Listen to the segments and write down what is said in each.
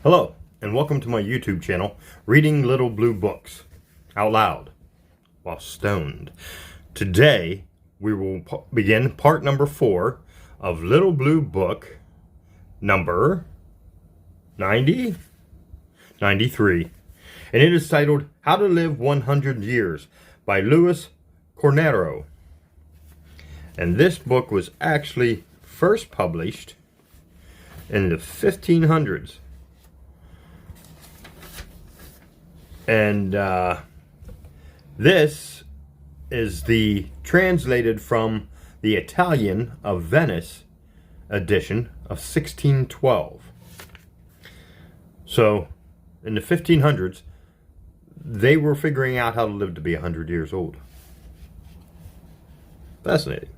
Hello, and welcome to my YouTube channel, Reading Little Blue Books, out loud, while stoned. Today, we will begin part number 4 of Little Blue Book number 93. And it is titled, How to Live 100 Years by Lewis Cornaro. And this book was actually first published in the 1500s. And this is the translated from the Italian of Venice edition of 1612. So, in the 1500s, they were figuring out how to live to be 100 years old. Fascinating.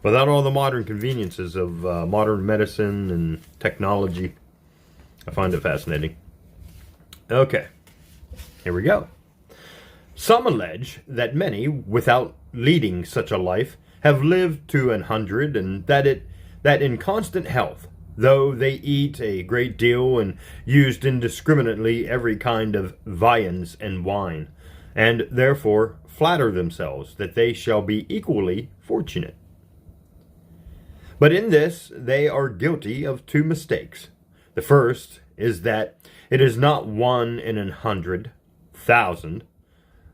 Without all the modern conveniences of modern medicine and technology, I find it fascinating. Okay. Here we go. Some allege that many, without leading such a life, have lived to 100, and that in constant health, though they eat a great deal and used indiscriminately every kind of viands and wine, and therefore flatter themselves that they shall be equally fortunate. But in this they are guilty of two mistakes. The first is that it is not 1 in 100,000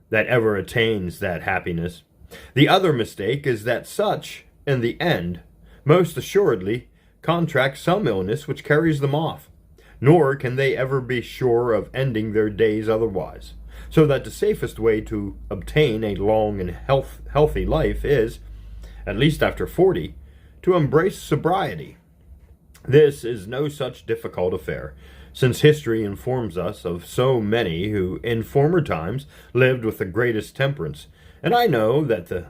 that ever attains that happiness. The other mistake is that such, in the end, most assuredly contract some illness which carries them off, nor can they ever be sure of ending their days otherwise, so that the safest way to obtain a long and healthy life is, at least after 40, to embrace sobriety. This is no such difficult affair, since history informs us of so many who in former times lived with the greatest temperance, and I know that the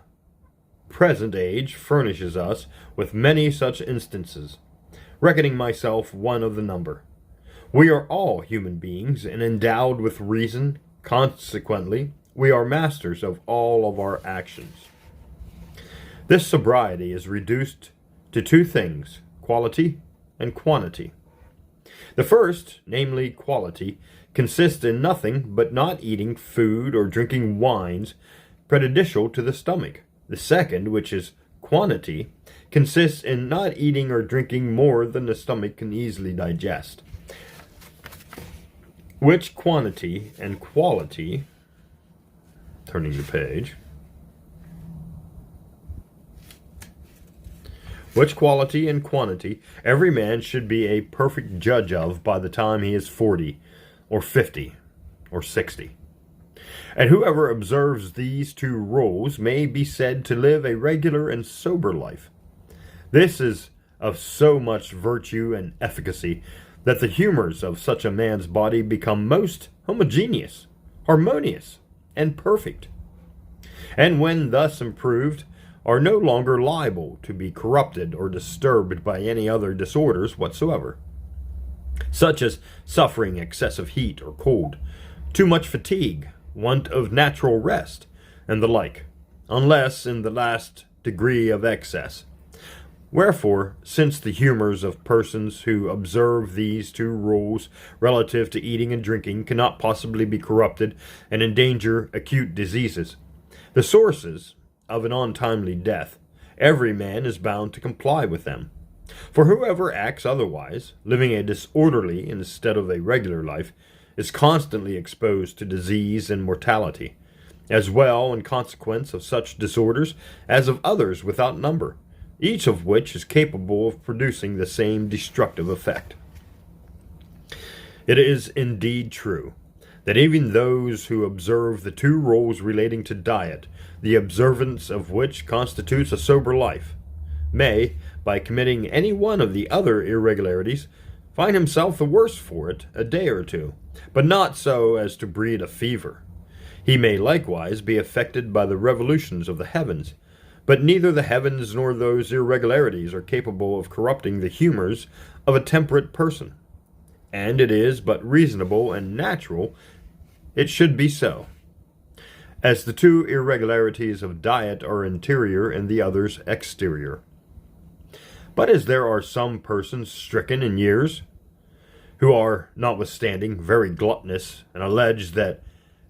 present age furnishes us with many such instances, reckoning myself one of the number. We are all human beings and endowed with reason. Consequently, we are masters of all of our actions. This sobriety is reduced to two things, quality and quantity. The first, namely quality, consists in nothing but not eating food or drinking wines prejudicial to the stomach. The second, which is quantity, consists in not eating or drinking more than the stomach can easily digest. Which quantity and quality, turning the page, which quality and quantity every man should be a perfect judge of by the time he is 40, or 50, or 60. And whoever observes these two rules may be said to live a regular and sober life. This is of so much virtue and efficacy that the humors of such a man's body become most homogeneous, harmonious, and perfect, and when thus improved, are no longer liable to be corrupted or disturbed by any other disorders whatsoever, such as suffering excessive heat or cold, too much fatigue, want of natural rest, and the like, unless in the last degree of excess. Wherefore, since the humors of persons who observe these two rules relative to eating and drinking cannot possibly be corrupted and endanger acute diseases, the sources of an untimely death, every man is bound to comply with them. For whoever acts otherwise, living a disorderly instead of a regular life, is constantly exposed to disease and mortality, as well in consequence of such disorders as of others without number, each of which is capable of producing the same destructive effect. It is indeed true that even those who observe the two rules relating to diet, the observance of which constitutes a sober life, may, by committing any one of the other irregularities, find himself the worse for it a day or two, but not so as to breed a fever. He may likewise be affected by the revolutions of the heavens, but neither the heavens nor those irregularities are capable of corrupting the humors of a temperate person, and it is but reasonable and natural it should be so, as the two irregularities of diet are interior and the others exterior. But as there are some persons stricken in years, who are, notwithstanding, very gluttonous, and allege that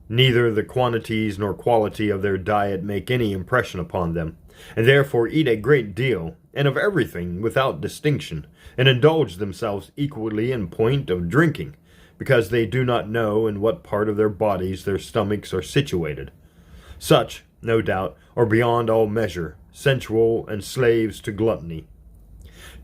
neither the quantities nor quality of their diet make any impression upon them, and therefore eat a great deal, and of everything without distinction, and indulge themselves equally in point of drinking, because they do not know in what part of their bodies their stomachs are situated. Such, no doubt, are beyond all measure, sensual, and slaves to gluttony.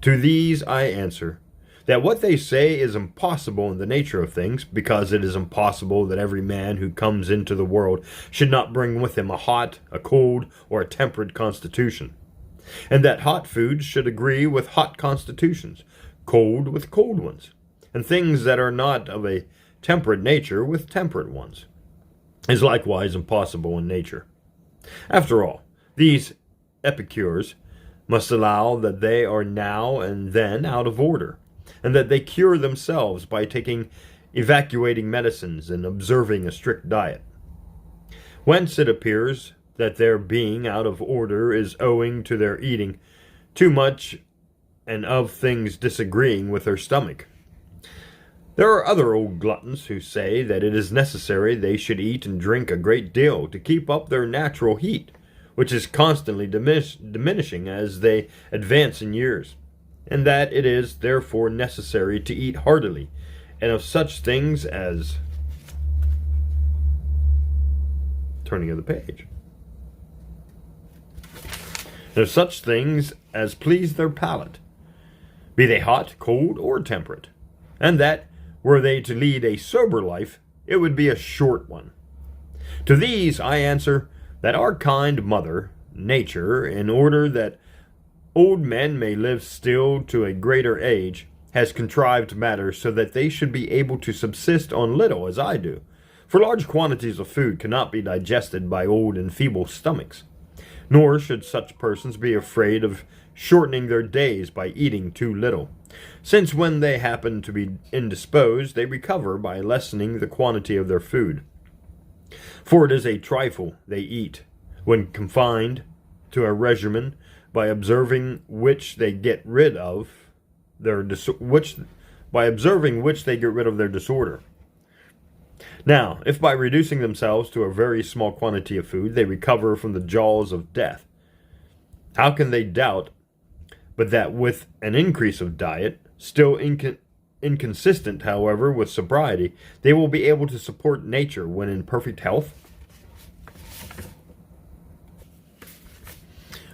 To these I answer, that what they say is impossible in the nature of things, because it is impossible that every man who comes into the world should not bring with him a hot, a cold, or a temperate constitution, and that hot foods should agree with hot constitutions, cold with cold ones, and things that are not of a temperate nature with temperate ones, is likewise impossible in nature. After all, these epicures must allow that they are now and then out of order, and that they cure themselves by taking evacuating medicines and observing a strict diet. Whence it appears that their being out of order is owing to their eating too much and of things disagreeing with their stomach. There are other old gluttons who say that it is necessary they should eat and drink a great deal to keep up their natural heat, which is constantly diminishing as they advance in years, and that it is therefore necessary to eat heartily, and of such things as... Turning of the page. And of such things as please their palate, be they hot, cold, or temperate, and that, were they to lead a sober life, it would be a short one. To these I answer that our kind mother, Nature, in order that old men may live still to a greater age, has contrived matters so that they should be able to subsist on little, as I do. For large quantities of food cannot be digested by old and feeble stomachs, nor should such persons be afraid of shortening their days by eating too little, since when they happen to be indisposed, they recover by lessening the quantity of their food. For it is a trifle they eat, when confined to a regimen, by observing which they get rid of their disorder. Now, if by reducing themselves to a very small quantity of food they recover from the jaws of death, how can they doubt but that with an increase of diet, still inconsistent, however, with sobriety, they will be able to support nature when in perfect health?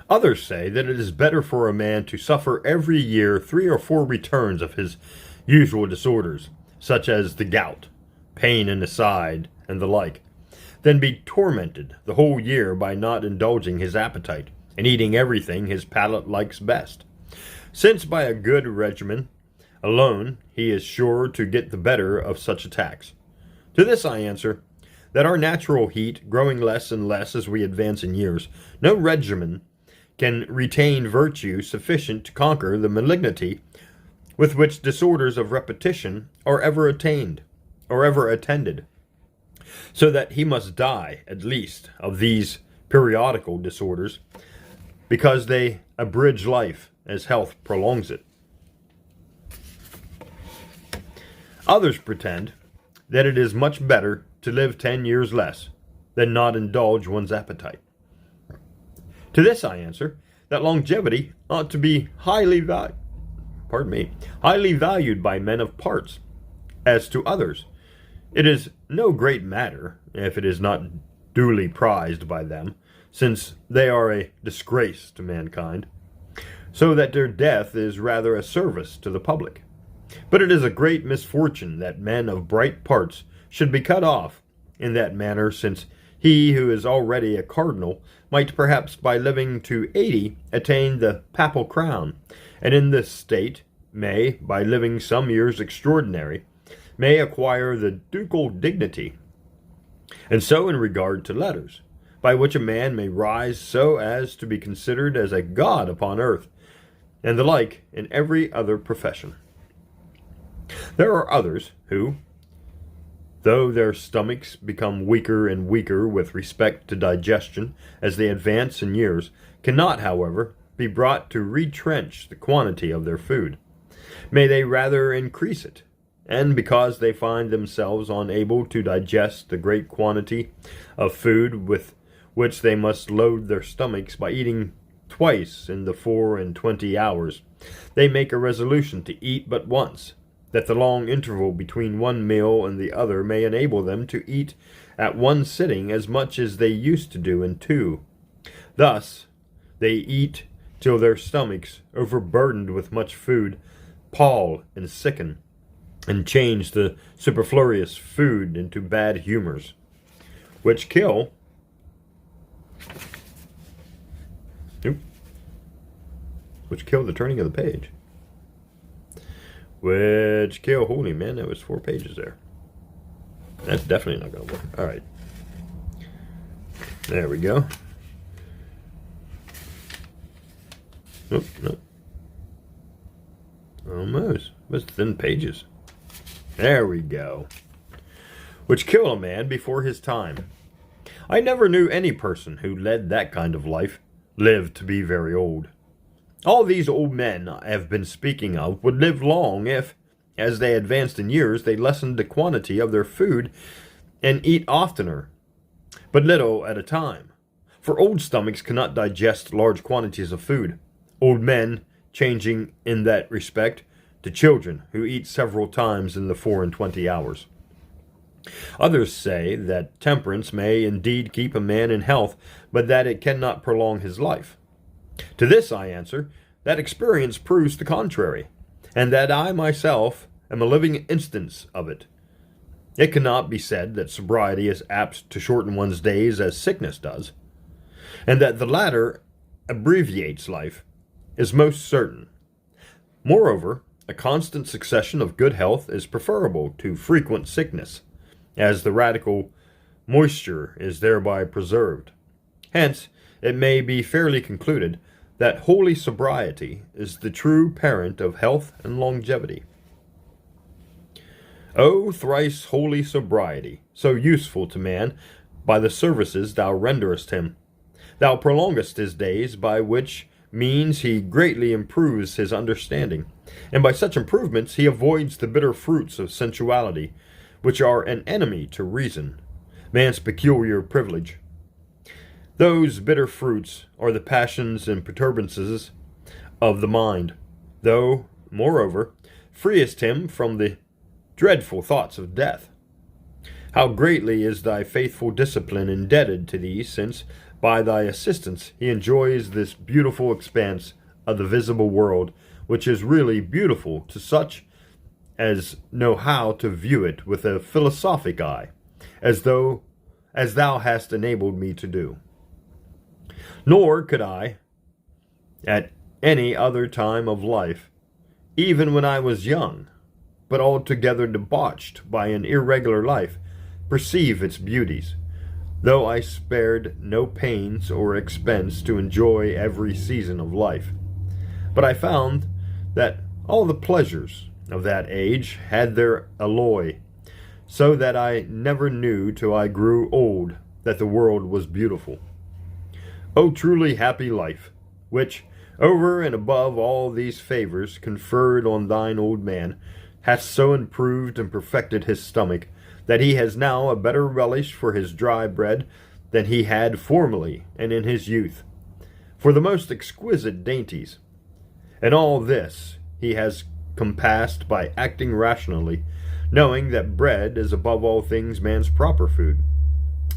Others say that it is better for a man to suffer every year 3 or 4 returns of his usual disorders, such as the gout, pain in the side, and the like, than be tormented the whole year by not indulging his appetite, and eating everything his palate likes best, since by a good regimen alone he is sure to get the better of such attacks. To this I answer, that our natural heat, growing less and less as we advance in years, no regimen can retain virtue sufficient to conquer the malignity with which disorders of repetition are ever attained, or ever attended, so that he must die, at least, of these periodical disorders, because they abridge life as health prolongs it. Others pretend that it is much better to live 10 years less than not indulge one's appetite. To this I answer that longevity ought to be highly valued by men of parts. As to others, it is no great matter if it is not duly prized by them, since they are a disgrace to mankind, so that their death is rather a service to the public. But it is a great misfortune that men of bright parts should be cut off in that manner, since he who is already a cardinal might perhaps by living to 80 attain the papal crown, and in this state may, by living some years extraordinary, may acquire the ducal dignity. And so in regard to letters, by which a man may rise so as to be considered as a god upon earth, and the like in every other profession. There are others who, though their stomachs become weaker and weaker with respect to digestion as they advance in years, cannot, however, be brought to retrench the quantity of their food. May they rather increase it, and because they find themselves unable to digest the great quantity of food with which they must load their stomachs by eating twice in the 24 hours, they make a resolution to eat but once, that the long interval between one meal and the other may enable them to eat at one sitting as much as they used to do in two. Thus, they eat till their stomachs, overburdened with much food, pall and sicken, and change the superfluous food into bad humors, which kill the turning of the page. Holy man, that was 4 pages there. That's definitely not going to work. All right. There we go. Nope. Almost. What's thin pages? There we go. Which kill a man before his time. I never knew any person who led that kind of life lived to be very old. All these old men I have been speaking of would live long if, as they advanced in years, they lessened the quantity of their food and eat oftener, but little at a time. For old stomachs cannot digest large quantities of food. Old men changing in that respect to children who eat several times in the 24 hours. Others say that temperance may indeed keep a man in health, but that it cannot prolong his life. To this I answer that experience proves the contrary, and that I myself am a living instance of it. It cannot be said that sobriety is apt to shorten one's days as sickness does, and that the latter abbreviates life is most certain. Moreover, a constant succession of good health is preferable to frequent sickness, as the radical moisture is thereby preserved. Hence, it may be fairly concluded that holy sobriety is the true parent of health and longevity. O thrice holy sobriety, so useful to man by the services thou renderest him! Thou prolongest his days, by which means he greatly improves his understanding, and by such improvements he avoids the bitter fruits of sensuality, which are an enemy to reason, man's peculiar privilege. Those bitter fruits are the passions and perturbances of the mind, though, moreover, freest him from the dreadful thoughts of death. How greatly is thy faithful discipline indebted to thee, since, by thy assistance, he enjoys this beautiful expanse of the visible world, which is really beautiful to such as know how to view it with a philosophic eye, as thou hast enabled me to do. Nor could I, at any other time of life, even when I was young, but altogether debauched by an irregular life, perceive its beauties, though I spared no pains or expense to enjoy every season of life. But I found that all the pleasures of that age had their alloy, so that I never knew till I grew old that the world was beautiful. O truly happy life, which, over and above all these favors conferred on thine old man, hath so improved and perfected his stomach, that he has now a better relish for his dry bread than he had formerly and in his youth, for the most exquisite dainties. And all this he has compassed by acting rationally, knowing that bread is above all things man's proper food,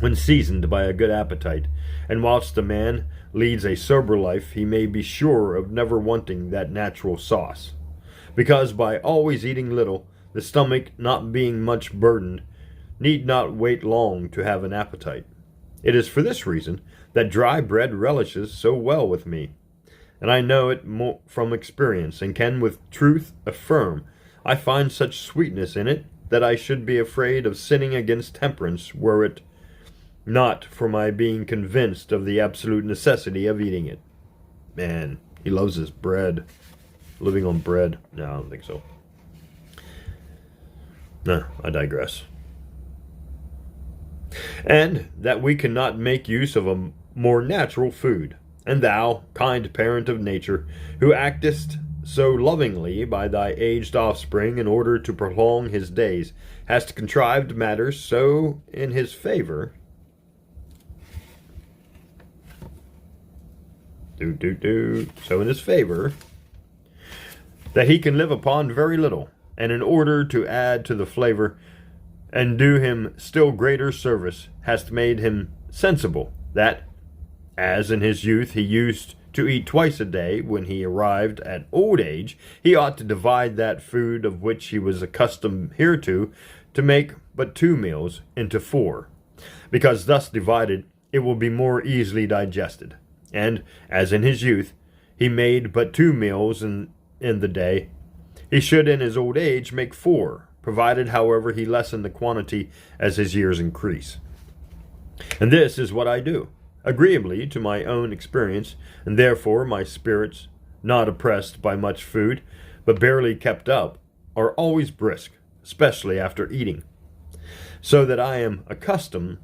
when seasoned by a good appetite, and whilst a man leads a sober life, he may be sure of never wanting that natural sauce, because by always eating little, the stomach, not being much burdened, need not wait long to have an appetite. It is for this reason that dry bread relishes so well with me, and I know it from experience, and can with truth affirm I find such sweetness in it that I should be afraid of sinning against temperance were it not for my being convinced of the absolute necessity of eating it. Man, he loves his bread. Living on bread. No, I don't think so. No, I digress. And that we cannot make use of a more natural food. And thou, kind parent of nature, who actest so lovingly by thy aged offspring in order to prolong his days, hast contrived matters so in his favor. So in his favor, that he can live upon very little, and in order to add to the flavor, and do him still greater service, hast made him sensible that, as in his youth he used to eat twice a day, when he arrived at old age, he ought to divide that food of which he was accustomed hereto to make but 2 meals into 4, because thus divided it will be more easily digested. And, as in his youth he made but 2 meals in the day, he should in his old age make 4, provided, however, he lessen the quantity as his years increase. And this is what I do, agreeably to my own experience, and therefore my spirits, not oppressed by much food, but barely kept up, are always brisk, especially after eating. So that I am accustomed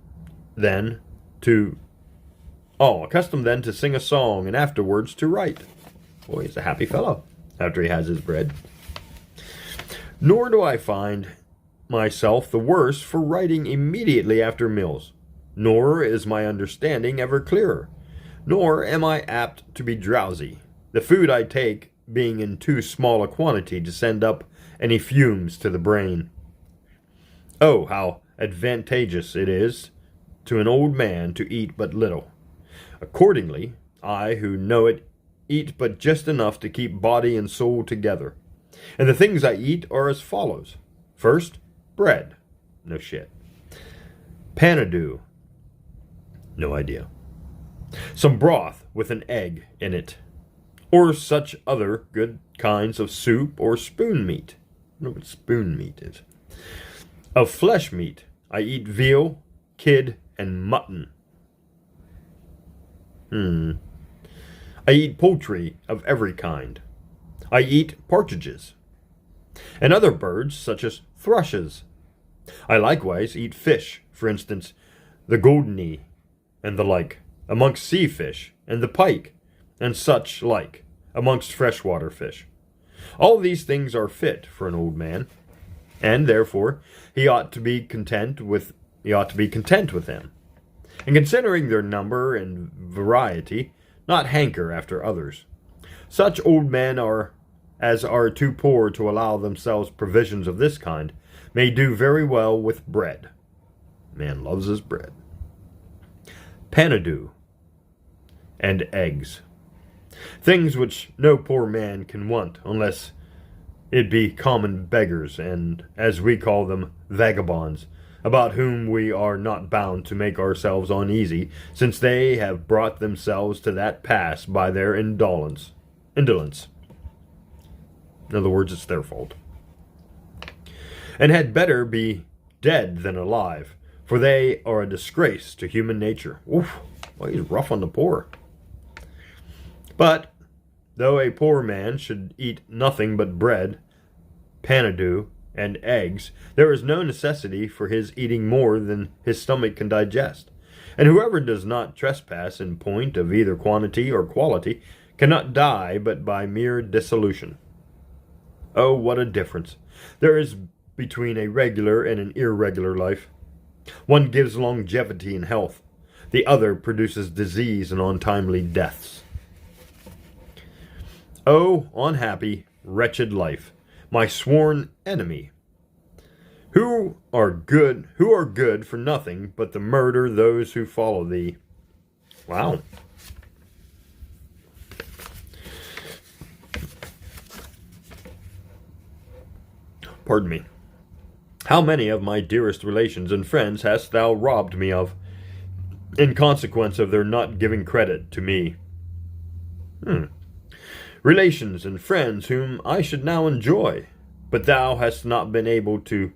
then to sing a song, and afterwards to write. Boy, he's a happy fellow after he has his bread. Nor do I find myself the worse for writing immediately after meals, nor is my understanding ever clearer, nor am I apt to be drowsy, the food I take being in too small a quantity to send up any fumes to the brain. Oh, how advantageous it is to an old man to eat but little. Accordingly, I, who know it, eat but just enough to keep body and soul together. And the things I eat are as follows. First, bread. No shit. Panadoo. No idea. Some broth with an egg in it. Or such other good kinds of soup or spoon meat. I don't know what spoon meat is. Of flesh meat, I eat veal, kid, and mutton. I eat poultry of every kind. I eat partridges, and other birds such as thrushes. I likewise eat fish, for instance, the goldeny, and the like, amongst sea fish, and the pike, and such like, amongst freshwater fish. All these things are fit for an old man, and therefore he ought to be content with them. And considering their number and variety, not hanker after others. Such old men as are too poor to allow themselves provisions of this kind, may do very well with bread. Man loves his bread. Panadoo and eggs. Things which no poor man can want, unless it be common beggars, and, as we call them, vagabonds, about whom we are not bound to make ourselves uneasy, since they have brought themselves to that pass by their indolence. In other words, it's their fault. And had better be dead than alive, for they are a disgrace to human nature. Oof, well, he's rough on the poor. But, though a poor man should eat nothing but bread, panadoo, and eggs, there is no necessity for his eating more than his stomach can digest. And whoever does not trespass in point of either quantity or quality cannot die but by mere dissolution. Oh, what a difference there is between a regular and an irregular life. One gives longevity and health. The other produces disease and untimely deaths. Oh, unhappy, wretched life, my sworn enemy, who are good for nothing but to murder those who follow thee. Wow. Pardon me. How many of my dearest relations and friends hast thou robbed me of, in consequence of their not giving credit to me? Relations and friends whom I should now enjoy, but thou hast not been able to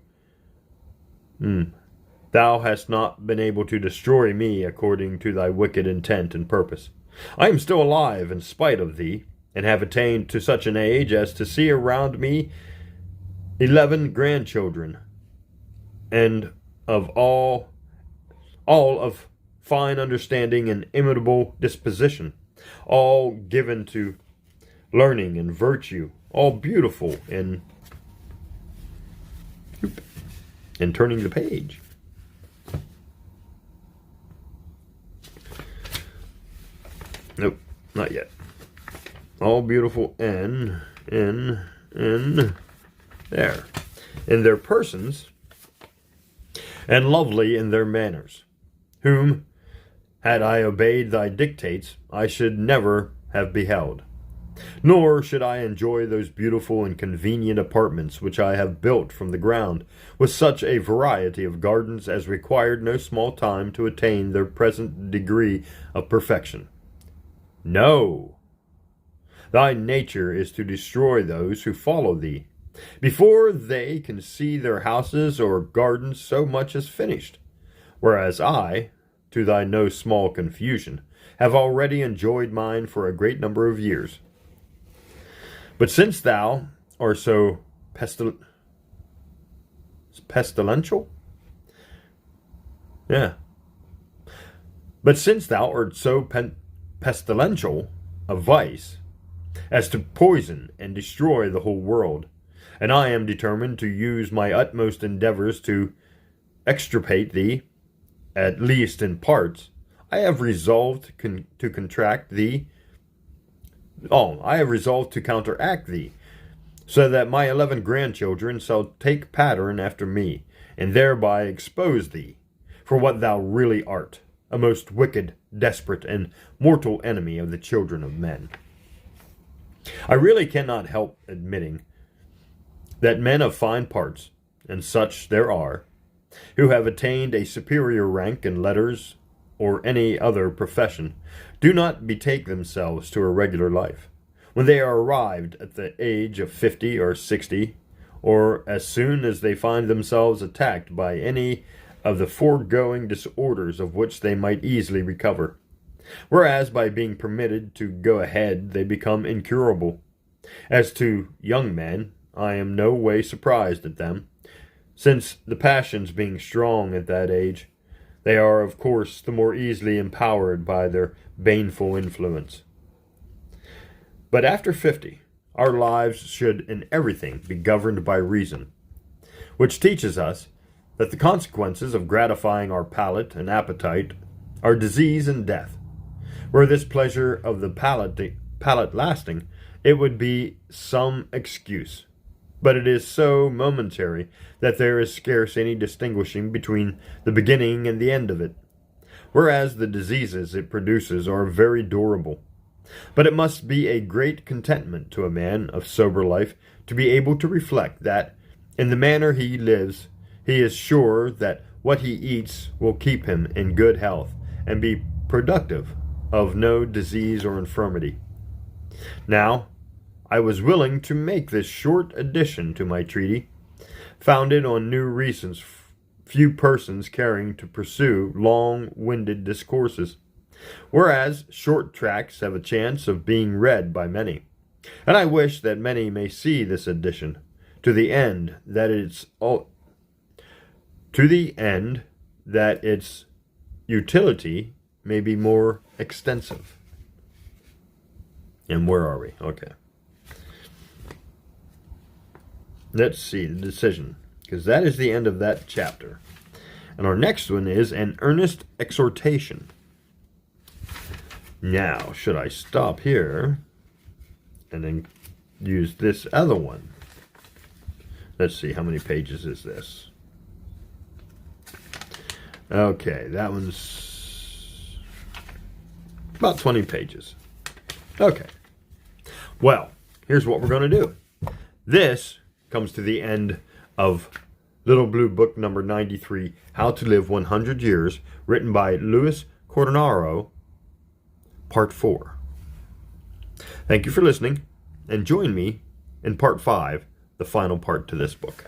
destroy me according to thy wicked intent and purpose. I am still alive in spite of thee, and have attained to such an age as to see around me 11 grandchildren, and of all of fine understanding and imitable disposition, all given to learning and virtue, all beautiful in turning the page. Nope, not yet. All beautiful in there. In their persons, and lovely in their manners, whom, had I obeyed thy dictates, I should never have beheld. Nor should I enjoy those beautiful and convenient apartments which I have built from the ground, with such a variety of gardens as required no small time to attain their present degree of perfection. No! Thy nature is to destroy those who follow thee, before they can see their houses or gardens so much as finished, whereas I, to thy no small confusion, have already enjoyed mine for a great number of years. But since thou art so pestilential? Yeah. But since thou art so pestilential a vice, as to poison and destroy the whole world, and I am determined to use my utmost endeavors to extirpate thee, at least in parts, I have resolved to counteract thee, so that my 11 grandchildren shall take pattern after me, and thereby expose thee for what thou really art, a most wicked, desperate, and mortal enemy of the children of men. I really cannot help admitting that men of fine parts, and such there are, who have attained a superior rank in letters or any other profession, do not betake themselves to a regular life, when they are arrived at the age of 50 or 60, or as soon as they find themselves attacked by any of the foregoing disorders of which they might easily recover, whereas by being permitted to go ahead they become incurable. As to young men, I am no way surprised at them, since the passions being strong at that age, they are of course the more easily empowered by their baneful influence. But after 50, our lives should in everything be governed by reason, which teaches us that the consequences of gratifying our palate and appetite are disease and death. Were this pleasure of the palate lasting, it would be some excuse, but it is so momentary that there is scarce any distinguishing between the beginning and the end of it, whereas the diseases it produces are very durable. But it must be a great contentment to a man of sober life to be able to reflect that, in the manner he lives, he is sure that what he eats will keep him in good health and be productive of no disease or infirmity. Now, I was willing to make this short addition to my treaty, founded on new reasons, few persons caring to pursue long-winded discourses, whereas short tracts have a chance of being read by many. And I wish that many may see this addition, to the end that its utility may be more extensive. And where are we? Okay. Let's see the decision, because that is the end of that chapter. And our next one is an earnest exhortation. Now, should I stop here and then use this other one? Let's see, how many pages is this? Okay, that one's about 20 pages. Okay. Well, here's what we're going to do. This comes to the end of Little Blue Book number 93, How to Live 100 Years, written by Lewis Cornaro, Part 4. Thank you for listening, and join me in Part 5, the final part to this book.